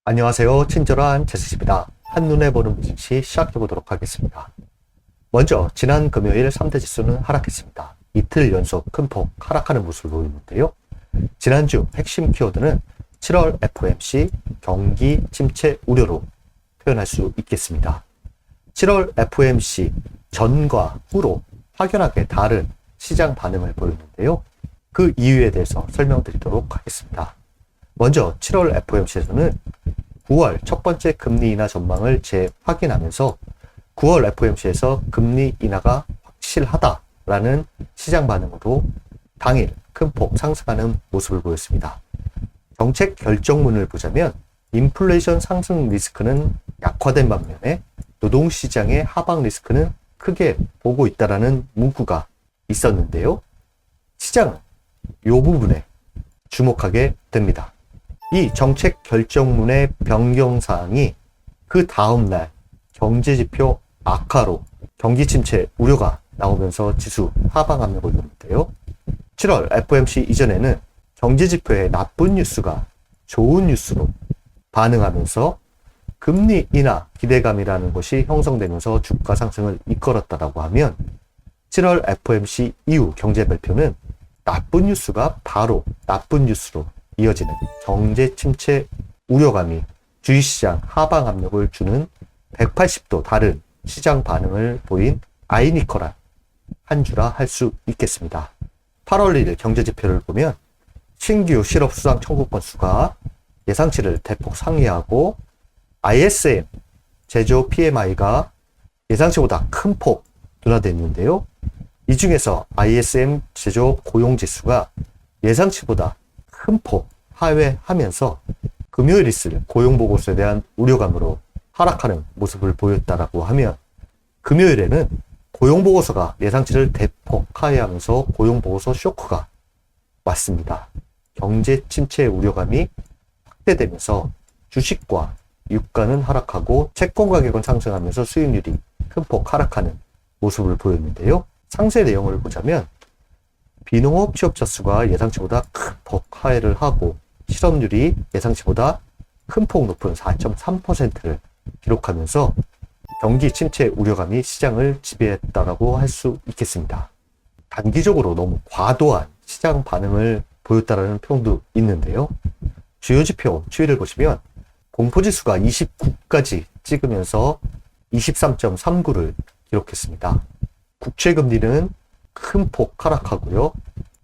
안녕하세요. 친절한 제스입니다. 한눈에 보는 증시 시작해 보도록 하겠습니다. 먼저 지난 금요일 3대 지수는 하락했습니다. 이틀 연속 큰 폭 하락하는 모습을 보이는데요. 지난주 핵심 키워드는 7월 FOMC 경기 침체 우려로 표현할 수 있겠습니다. 7월 FOMC 전과 후로 확연하게 다른 시장 반응을 보였는데요. 그 이유에 대해서 설명드리도록 하겠습니다. 먼저 7월 FOMC에서는 9월 첫 번째 금리 인하 전망을 재확인하면서 9월 FOMC에서 금리 인하가 확실하다라는 시장 반응으로 당일 큰 폭 상승하는 모습을 보였습니다. 정책 결정문을 보자면 인플레이션 상승 리스크는 약화된 반면에 노동시장의 하방 리스크는 크게 보고 있다라는 문구가 있었는데요. 시장은 이 부분에 주목하게 됩니다. 이 정책 결정문의 변경사항이 그 다음날 경제지표 악화로 경기 침체 우려가 나오면서 지수 하방 압력을 줬는데요. 7월 FOMC 이전에는 경제지표의 나쁜 뉴스가 좋은 뉴스로 반응하면서 금리 인하 기대감이라는 것이 형성되면서 주가 상승을 이끌었다라고 하면 7월 FOMC 이후 경제 발표는 나쁜 뉴스가 바로 나쁜 뉴스로 이어지는 경제 침체 우려감이 주식시장 하방 압력을 주는 180도 다른 시장 반응을 보인 아이니컬한 한 주라 할 수 있겠습니다. 8월 1일 경제지표를 보면 신규 실업 수당 청구 건수가 예상치를 대폭 상회하고 ISM 제조 PMI가 예상치보다 큰 폭 둔화됐는데요. 이 중에서 ISM 제조 고용지수가 예상치보다 큰 폭 하회하면서 금요일 있을 고용보고서에 대한 우려감으로 하락하는 모습을 보였다라고 하면 금요일에는 고용보고서가 예상치를 대폭 하회하면서 고용보고서 쇼크가 왔습니다. 경제 침체 우려감이 확대되면서 주식과 유가는 하락하고 채권 가격은 상승하면서 수익률이 큰 폭 하락하는 모습을 보였는데요. 상세 내용을 보자면 비농업 취업자 수가 예상치보다 큰 폭 하회를 하고 실업률이 예상치보다 큰 폭 높은 4.3%를 기록하면서 경기 침체 우려감이 시장을 지배했다라고 할 수 있겠습니다. 단기적으로 너무 과도한 시장 반응을 보였다라는 평도 있는데요. 주요 지표 추이를 보시면 공포지수가 29까지 찍으면서 23.39를 기록했습니다. 국채금리는 큰 폭 하락하고요.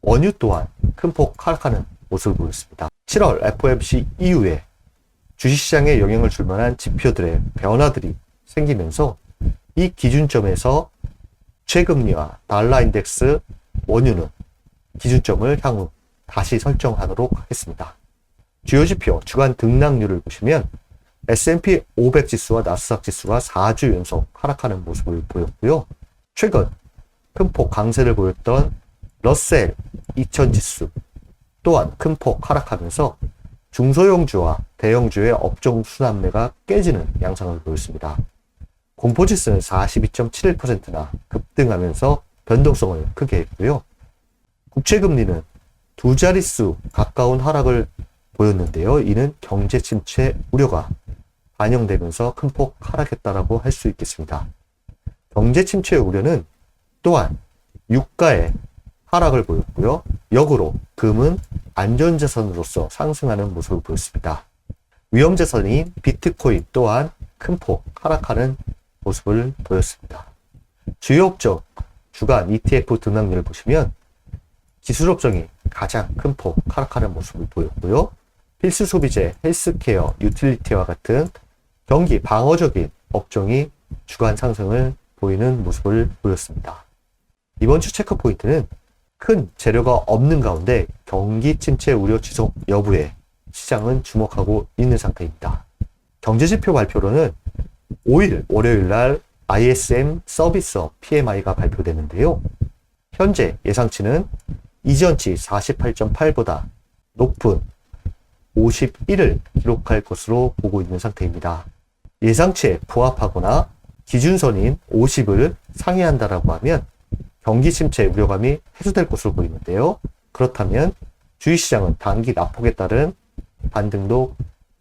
원유 또한 큰 폭 하락하는 모습을 보였습니다. 7월 FOMC 이후에 주식시장에 영향을 줄 만한 지표들의 변화들이 생기면서 이 기준점에서 최금리와 달러 인덱스 원유는 기준점을 향후 다시 설정하도록 하겠습니다. 주요 지표 주간 등락률을 보시면 S&P 500 지수와 나스닥 지수가 4주 연속 하락하는 모습을 보였고요. 최근 큰 폭 강세를 보였던 러셀 2000 지수 또한 큰 폭 하락하면서 중소형주와 대형주의 업종 순환매가 깨지는 양상을 보였습니다. 공포지수는 42.71%나 급등하면서 변동성을 크게 했고요. 국채금리는 두 자릿수 가까운 하락을 보였는데요. 이는 경제 침체 우려가 반영되면서 큰 폭 하락했다라고 할 수 있겠습니다. 경제 침체 우려는 또한 유가의 하락을 보였고요. 역으로 금은 안전자산으로서 상승하는 모습을 보였습니다. 위험자산인 비트코인 또한 큰 폭 하락하는 모습을 보였습니다. 주요 업종 주간 ETF 등락률을 보시면 기술업종이 가장 큰 폭 하락하는 모습을 보였고요. 필수 소비재, 헬스케어, 유틸리티와 같은 경기 방어적인 업종이 주간 상승을 보이는 모습을 보였습니다. 이번 주 체크 포인트는 큰 재료가 없는 가운데 경기 침체 우려 지속 여부에 시장은 주목하고 있는 상태입니다. 경제지표 발표로는 5일 월요일 날 ISM 서비스업 PMI가 발표되는데요. 현재 예상치는 이전치 48.8보다 높은 51을 기록할 것으로 보고 있는 상태입니다. 예상치에 부합하거나 기준선인 50을 상회한다라고 하면 경기 침체 우려감이 해소될 것으로 보이는데요. 그렇다면 주식시장은 단기 낙폭에 따른 반등도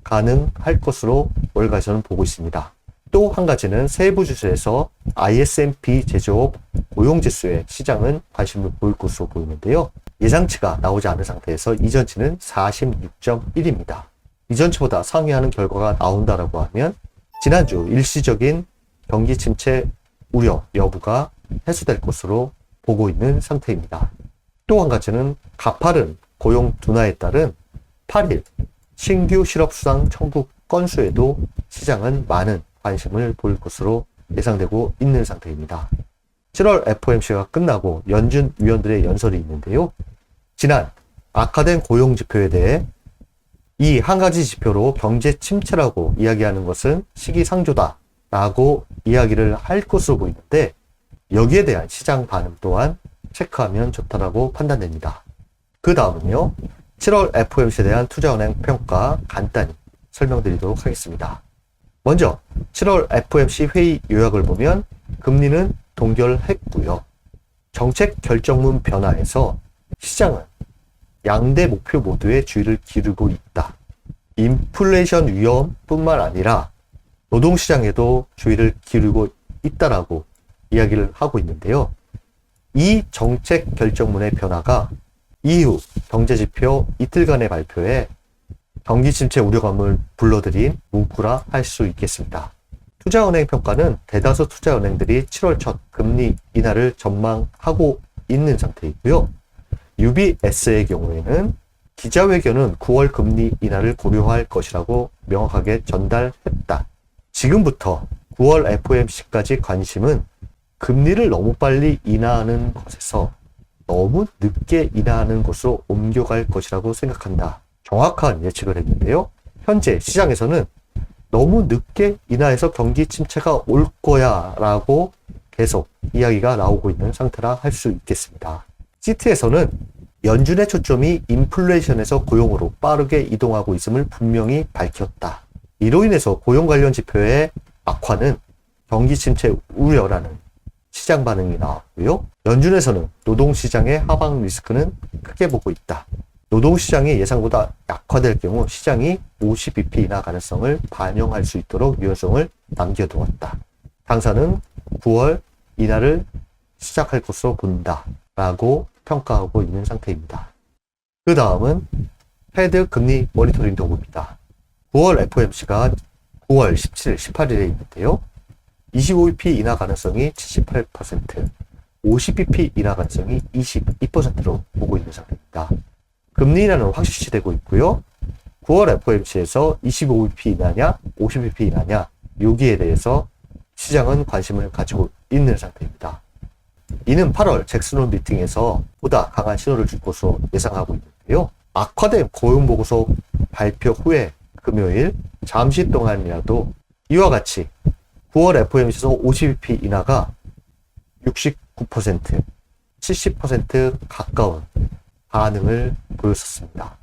가능할 것으로 월가에서는 보고 있습니다. 또 한 가지는 세부 주수에서 ISM-B 제조업 고용지수의 시장은 관심을 보일 것으로 보이는데요. 예상치가 나오지 않은 상태에서 이전치는 46.1입니다. 이전치보다 상회하는 결과가 나온다라고 하면 지난주 일시적인 경기 침체 우려 여부가 해소될 것으로 보고 있는 상태입니다. 또 한 가지는 가파른 고용 둔화에 따른 8일 신규 실업수당 청구 건수에도 시장은 많은 관심을 보일 것으로 예상되고 있는 상태입니다. 7월 FOMC가 끝나고 연준 위원들의 연설이 있는데요. 지난 악화된 고용 지표에 대해 이 한 가지 지표로 경제 침체라고 이야기하는 것은 시기상조다 라고 이야기를 할 것으로 보이는데 여기에 대한 시장 반응 또한 체크하면 좋다라고 판단됩니다. 그 다음은요. 7월 FOMC에 대한 투자은행 평가 간단히 설명드리도록 하겠습니다. 먼저 7월 FOMC 회의 요약을 보면 금리는 동결했고요. 정책 결정문 변화에서 시장은 양대 목표 모두에 주의를 기울이고 있다. 인플레이션 위험뿐만 아니라 노동시장에도 주의를 기울이고 있다라고 이야기를 하고 있는데요. 이 정책 결정문의 변화가 이후 경제지표 이틀간의 발표에 경기 침체 우려감을 불러들인 문구라 할 수 있겠습니다. 투자은행 평가는 대다수 투자은행들이 7월 첫 금리 인하를 전망하고 있는 상태이고요. UBS의 경우에는 기자회견은 9월 금리 인하를 고려할 것이라고 명확하게 전달했다. 지금부터 9월 FOMC까지 관심은 금리를 너무 빨리 인하하는 것에서 너무 늦게 인하하는 것으로 옮겨갈 것이라고 생각한다. 정확한 예측을 했는데요. 현재 시장에서는 너무 늦게 인하해서 경기 침체가 올 거야 라고 계속 이야기가 나오고 있는 상태라 할 수 있겠습니다. 시트에서는 연준의 초점이 인플레이션에서 고용으로 빠르게 이동하고 있음을 분명히 밝혔다. 이로 인해서 고용 관련 지표의 악화는 경기 침체 우려라는 시장 반응이 나왔고요. 연준에서는 노동시장의 하방 리스크는 크게 보고 있다. 노동시장이 예상보다 약화될 경우 시장이 50bp 인하 가능성을 반영할 수 있도록 유연성을 남겨두었다. 당사는 9월 인하를 시작할 것으로 본다 라고 평가하고 있는 상태입니다. 그 다음은 페드 금리 모니터링 도구입니다. 9월 FOMC가 9월 17일, 18일에 있는데요. 25bp 인하 가능성이 78%, 50bp 인하 가능성이 22%로 보고 있는 상태입니다. 금리 인하는 확실시되고 있고요. 9월 FOMC에서 25bp 인하냐, 50bp 인하냐, 여기에 대해서 시장은 관심을 가지고 있는 상태입니다. 이는 8월 잭슨홀 미팅에서 보다 강한 신호를 줄 것으로 예상하고 있는데요. 악화된 고용보고서 발표 후에 금요일 잠시 동안이라도 이와 같이 9월 FOMC에서 50bp 인하가 69%, 70% 가까운 반응을 보였었습니다.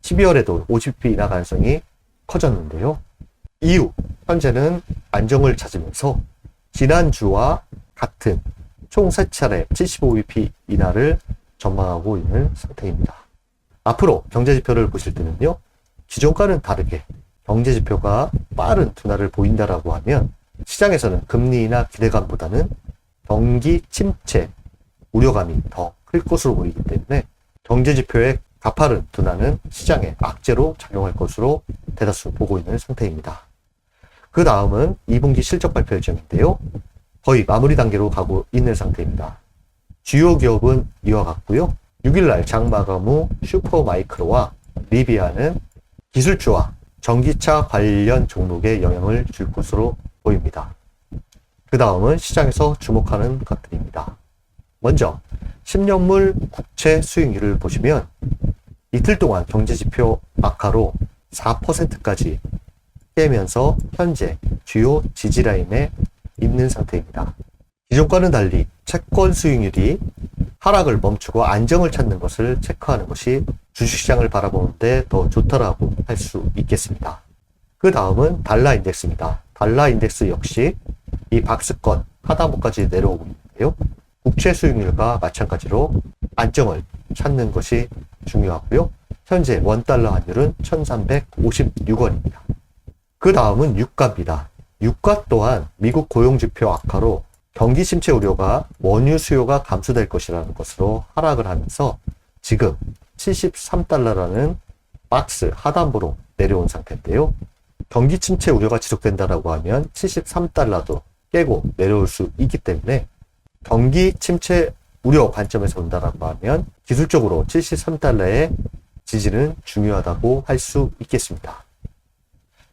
12월에도 50bp 인하 가능성이 커졌는데요. 이후 현재는 안정을 찾으면서 지난주와 같은 총 3차례 75bp 인하를 전망하고 있는 상태입니다. 앞으로 경제지표를 보실 때는요. 기존과는 다르게 경제지표가 빠른 둔화를 보인다라고 하면 시장에서는 금리 인하 기대감보다는 경기 침체 우려감이 더 클 것으로 보이기 때문에 경제지표의 가파른 둔화는 시장에 악재로 작용할 것으로 대다수 보고 있는 상태입니다. 그 다음은 2분기 실적 발표 일정인데요. 거의 마무리 단계로 가고 있는 상태입니다. 주요 기업은 이와 같고요. 6일날 장마감 후 슈퍼마이크로와 리비아는 기술주와 전기차 관련 종목에 영향을 줄 것으로 보입니다. 그 다음은 시장에서 주목하는 것들입니다. 먼저 10년물 국채 수익률을 보시면 이틀 동안 경제지표 악화로 4%까지 깨면서 현재 주요 지지라인에 있는 상태입니다. 기존과는 달리 채권 수익률이 하락을 멈추고 안정을 찾는 것을 체크하는 것이 주식시장을 바라보는데 더 좋다라고 할 수 있겠습니다. 그 다음은 달러 인덱스입니다. 달러 인덱스 역시 이 박스권 하단부까지 내려오고 있는데요. 국채 수익률과 마찬가지로 안정을 찾는 것이 중요하고요. 현재 원달러 환율은 1356원입니다. 그 다음은 유가입니다. 유가 또한 미국 고용지표 악화로 경기 침체 우려가 원유 수요가 감소될 것이라는 것으로 하락을 하면서 지금 73달러라는 박스 하단부로 내려온 상태인데요. 경기 침체 우려가 지속된다라고 하면 73달러도 깨고 내려올 수 있기 때문에 경기 침체 우려 관점에서 본다라고 하면 기술적으로 73달러의 지지는 중요하다고 할 수 있겠습니다.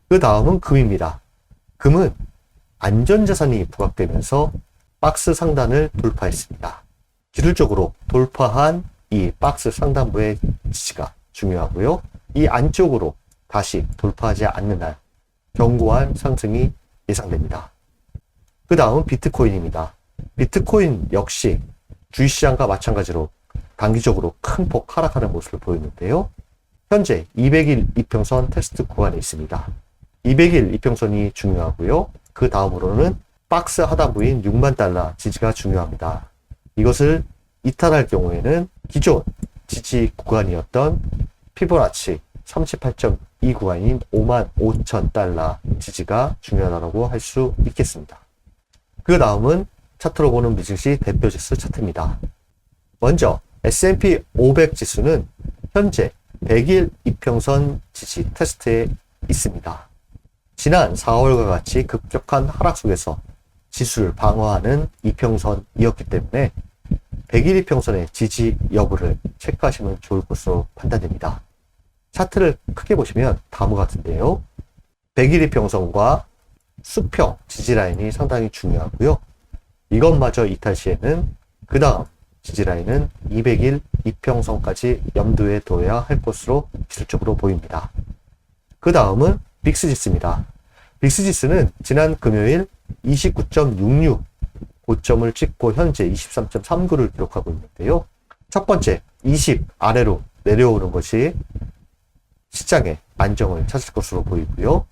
그 다음은 금입니다. 금은 안전자산이 부각되면서 박스 상단을 돌파했습니다. 기술적으로 돌파한 이 박스 상단부의 지지가 중요하고요. 이 안쪽으로 다시 돌파하지 않는 한 견고한 상승이 예상됩니다. 그 다음 비트코인입니다. 비트코인 역시 주식시장과 마찬가지로 단기적으로 큰 폭 하락하는 모습을 보이는데요. 현재 200일 이평선 테스트 구간에 있습니다. 200일 이평선이 중요하고요. 그 다음으로는 박스 하단부인 6만 달러 지지가 중요합니다. 이것을 이탈할 경우에는 기존 지지 구간이었던 피보나치 38.2 구간인 5만 5천 달러 지지가 중요하다고 할 수 있겠습니다. 그 다음은 차트로 보는 미증시 대표 지수 차트입니다. 먼저 S&P 500 지수는 현재 100일 이평선 지지 테스트에 있습니다. 지난 4월과 같이 급격한 하락 속에서 지수를 방어하는 이평선이었기 때문에 100일 이평선의 지지 여부를 체크하시면 좋을 것으로 판단됩니다. 차트를 크게 보시면 다음과 같은데요. 100일 이평선과 수평 지지라인이 상당히 중요하고요. 이것마저 이탈 시에는 그 다음 지지라인은 200일 이평선까지 염두에 둬야 할 것으로 기술적으로 보입니다. 그 다음은 빅스지수입니다. 빅스지수는 지난 금요일 29.66 고점을 찍고 현재 23.39를 기록하고 있는데요. 첫 번째 20 아래로 내려오는 것이 시장의 안정을 찾을 것으로 보이고요.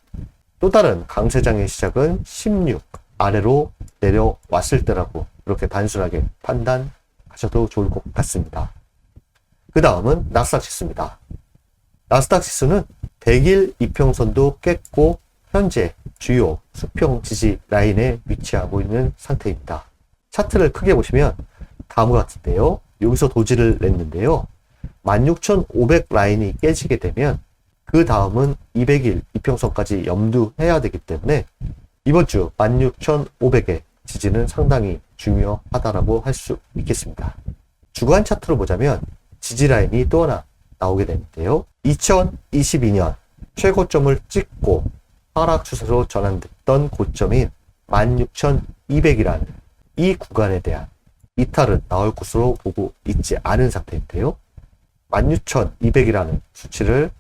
또 다른 강세장의 시작은 16 아래로 내려왔을 때라고 그렇게 단순하게 판단하셔도 좋을 것 같습니다. 그 다음은 나스닥 지수입니다. 나스닥 지수는 100일 이평선도 깼고 현재 주요 수평 지지 라인에 위치하고 있는 상태입니다. 차트를 크게 보시면 다음과 같은데요. 여기서 도지를 냈는데요. 16,500 라인이 깨지게 되면 그 다음은 200일 이평선까지 염두해야 되기 때문에 이번 주 16,500의 지지는 상당히 중요하다라고 할 수 있겠습니다. 주간 차트로 보자면 지지 라인이 또 하나 나오게 되는데요. 2022년 최고점을 찍고 하락 추세로 전환됐던 고점인 16,200이라는 이 구간에 대한 이탈은 나올 것으로 보고 있지 않은 상태인데요. 16,200이라는 수치를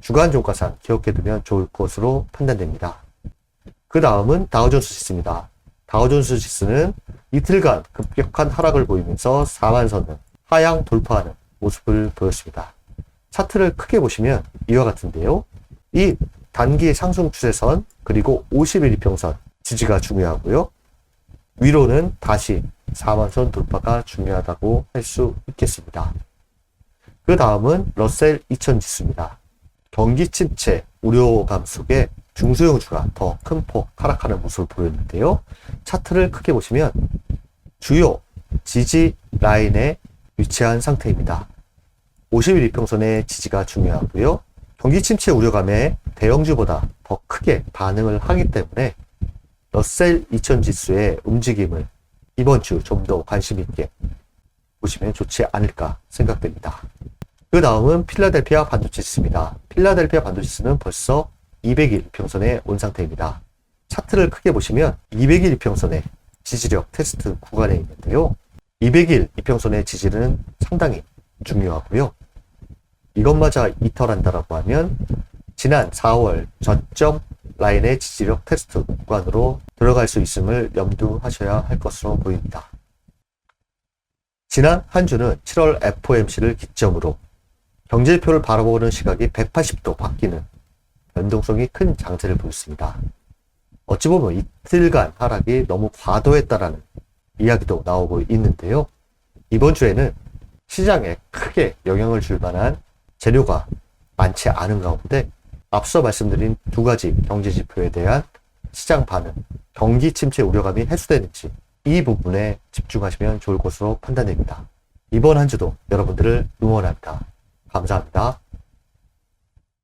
주간 종가상 기억해두면 좋을 것으로 판단됩니다. 그 다음은 다우존스 지수입니다. 다우존스 지수는 이틀간 급격한 하락을 보이면서 4만선을 하향 돌파하는 모습을 보였습니다. 차트를 크게 보시면 이와 같은데요. 이 단기 상승 추세선 그리고 50일 이평선 지지가 중요하고요. 위로는 다시 4만선 돌파가 중요하다고 할 수 있겠습니다. 그 다음은 러셀 2000 지수입니다. 경기 침체 우려감 속에 중소형주가 더 큰 폭 하락하는 모습을 보였는데요. 차트를 크게 보시면 주요 지지 라인에 위치한 상태입니다. 50일 이평선의 지지가 중요하고요. 경기 침체 우려감에 대형주보다 더 크게 반응을 하기 때문에 러셀 2000 지수의 움직임을 이번 주 좀 더 관심 있게 보시면 좋지 않을까 생각됩니다. 그 다음은 필라델피아 반도체 지수입니다. 필라델피아 반도체 지수는 벌써 200일 이평선에 온 상태입니다. 차트를 크게 보시면 200일 이평선의 지지력 테스트 구간에 있는데요. 200일 이평선의 지지는 상당히 중요하고요. 이것마저 이탈한다라고 하면 지난 4월 저점 라인의 지지력 테스트 구간으로 들어갈 수 있음을 염두하셔야 할 것으로 보입니다. 지난 한 주는 7월 FOMC를 기점으로 경제지표를 바라보는 시각이 180도 바뀌는 변동성이 큰 장세를 보였습니다. 어찌 보면 이틀간 하락이 너무 과도했다라는 이야기도 나오고 있는데요. 이번 주에는 시장에 크게 영향을 줄 만한 재료가 많지 않은 가운데 앞서 말씀드린 두 가지 경제 지표에 대한 시장 반응, 경기 침체 우려감이 해소되는지 이 부분에 집중하시면 좋을 것으로 판단됩니다. 이번 한 주도 여러분들을 응원합니다. 감사합니다.